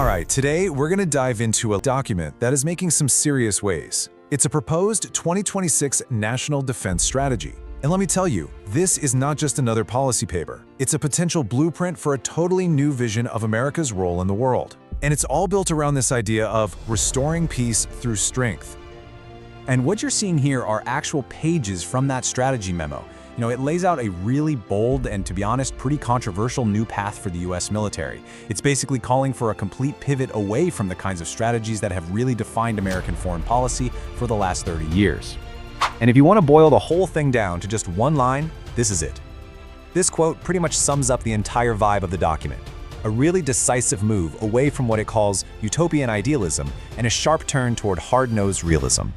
All right, today we're going to dive into a document that is making some serious waves. It's a proposed 2026 National Defense Strategy. And let me tell you, this is not just another policy paper. It's a potential blueprint for a totally new vision of America's role in the world. And it's all built around this idea of restoring peace through strength. And what you're seeing here are actual pages from that strategy memo. It lays out a really bold and, to be honest, pretty controversial new path for the US military. It's basically calling for a complete pivot away from the kinds of strategies that have really defined American foreign policy for the last 30 years. And if you want to boil the whole thing down to just one line, this is it. This quote pretty much sums up the entire vibe of the document. A really decisive move away from what it calls utopian idealism and a sharp turn toward hard-nosed realism.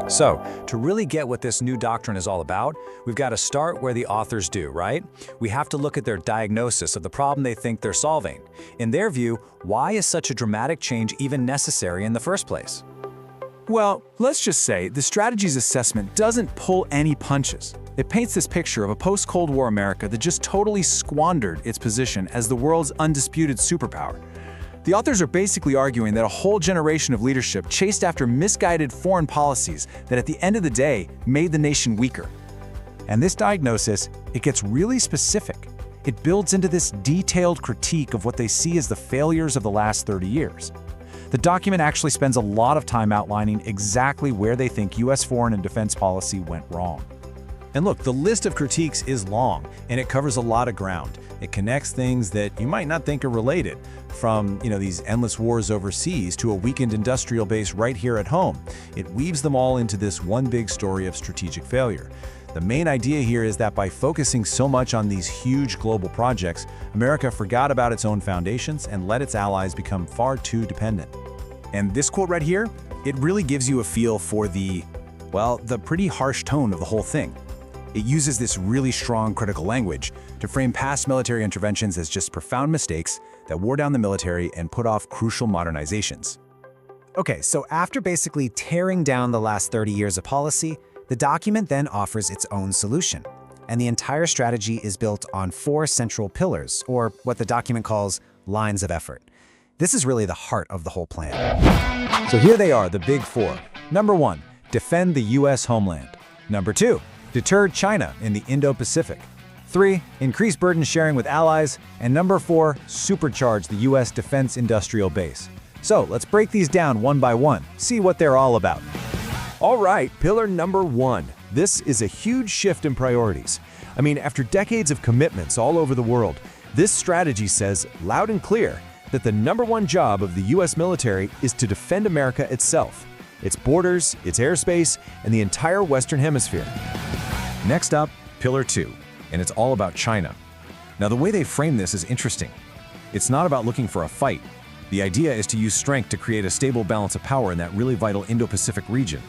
So, to really get what this new doctrine is all about, we've got to start where the authors do, right? We have to look at their diagnosis of the problem they think they're solving. In their view, why is such a dramatic change even necessary in the first place? Well, let's just say the strategy's assessment doesn't pull any punches. It paints this picture of a post-Cold War America that just totally squandered its position as the world's undisputed superpower. The authors are basically arguing that a whole generation of leadership chased after misguided foreign policies that at the end of the day made the nation weaker. And this diagnosis, it gets really specific. It builds into this detailed critique of what they see as the failures of the last 30 years. The document actually spends a lot of time outlining exactly where they think US foreign and defense policy went wrong. And look, the list of critiques is long, and it covers a lot of ground. It connects things that you might not think are related, from these endless wars overseas to a weakened industrial base right here at home. It weaves them all into this one big story of strategic failure. The main idea here is that by focusing so much on these huge global projects, America forgot about its own foundations and let its allies become far too dependent. And this quote right here, it really gives you a feel for the pretty harsh tone of the whole thing. It uses this really strong critical language to frame past military interventions as just profound mistakes that wore down the military and put off crucial modernizations. Okay, so after basically tearing down the last 30 years of policy, the document then offers its own solution. And the entire strategy is built on 4 central pillars, or what the document calls lines of effort. This is really the heart of the whole plan. So here they are, the big 4. Number 1, defend the US homeland. Number 2, deter China in the Indo-Pacific. 3, increase burden sharing with allies. And number 4, supercharge the US defense industrial base. So let's break these down one by one, see what they're all about. All right, pillar number 1. This is a huge shift in priorities. After decades of commitments all over the world, this strategy says loud and clear that the number 1 job of the US military is to defend America itself, its borders, its airspace, and the entire Western Hemisphere. Next up, pillar 2, and it's all about China. Now, the way they frame this is interesting. It's not about looking for a fight. The idea is to use strength to create a stable balance of power in that really vital Indo-Pacific region.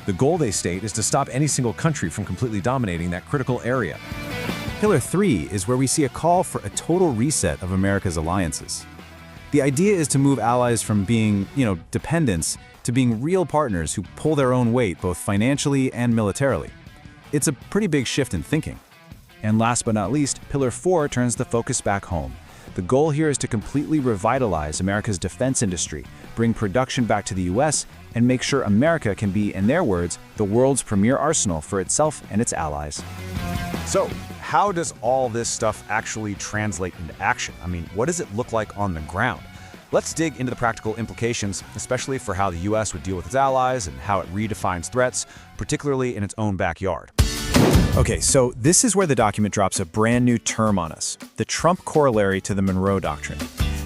The goal, they state, is to stop any single country from completely dominating that critical area. Pillar 3 is where we see a call for a total reset of America's alliances. The idea is to move allies from being, dependents to being real partners who pull their own weight both financially and militarily. It's a pretty big shift in thinking. And last but not least, Pillar 4 turns the focus back home. The goal here is to completely revitalize America's defense industry, bring production back to the US, and make sure America can be, in their words, the world's premier arsenal for itself and its allies. So, how does all this stuff actually translate into action? What does it look like on the ground? Let's dig into the practical implications, especially for how the US would deal with its allies and how it redefines threats, particularly in its own backyard. Okay, so this is where the document drops a brand new term on us, the Trump corollary to the Monroe Doctrine.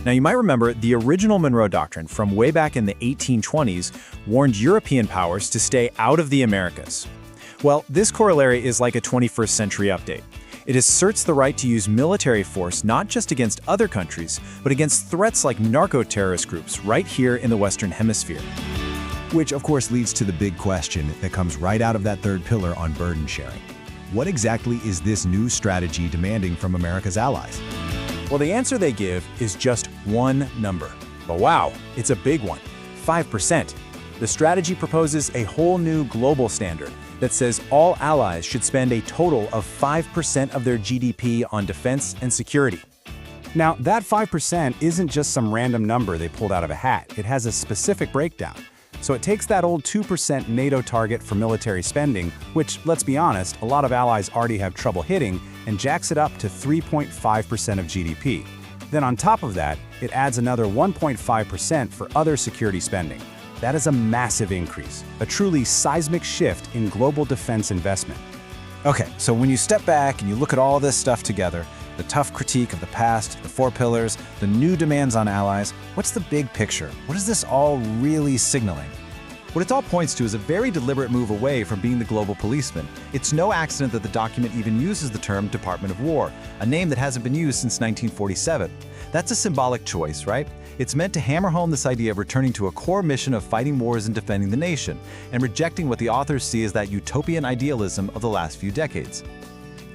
Now, you might remember the original Monroe Doctrine from way back in the 1820s warned European powers to stay out of the Americas. Well, this corollary is like a 21st century update. It asserts the right to use military force not just against other countries, but against threats like narco-terrorist groups right here in the Western Hemisphere. Which, of course, leads to the big question that comes right out of that third pillar on burden sharing. What exactly is this new strategy demanding from America's allies? Well, the answer they give is just one number. But wow, it's a big one, 5%. The strategy proposes a whole new global standard that says all allies should spend a total of 5% of their GDP on defense and security. Now, that 5% isn't just some random number they pulled out of a hat. It has a specific breakdown. So it takes that old 2% NATO target for military spending, which, let's be honest, a lot of allies already have trouble hitting, and jacks it up to 3.5% of GDP. Then on top of that, it adds another 1.5% for other security spending. That is a massive increase, a truly seismic shift in global defense investment. Okay, so when you step back and you look at all this stuff together, the tough critique of the past, the 4 pillars, the new demands on allies, what's the big picture? What is this all really signaling? What it all points to is a very deliberate move away from being the global policeman. It's no accident that the document even uses the term Department of War, a name that hasn't been used since 1947. That's a symbolic choice, right? It's meant to hammer home this idea of returning to a core mission of fighting wars and defending the nation, and rejecting what the authors see as that utopian idealism of the last few decades.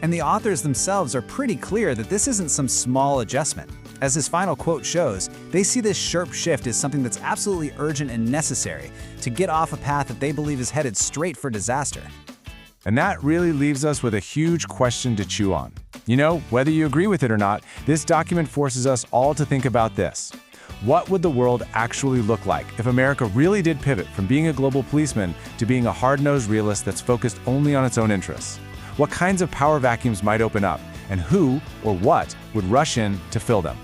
And the authors themselves are pretty clear that this isn't some small adjustment. As his final quote shows, they see this sharp shift as something that's absolutely urgent and necessary to get off a path that they believe is headed straight for disaster. And that really leaves us with a huge question to chew on. You know, whether you agree with it or not, this document forces us all to think about this. What would the world actually look like if America really did pivot from being a global policeman to being a hard-nosed realist that's focused only on its own interests? What kinds of power vacuums might open up, and who or what would rush in to fill them?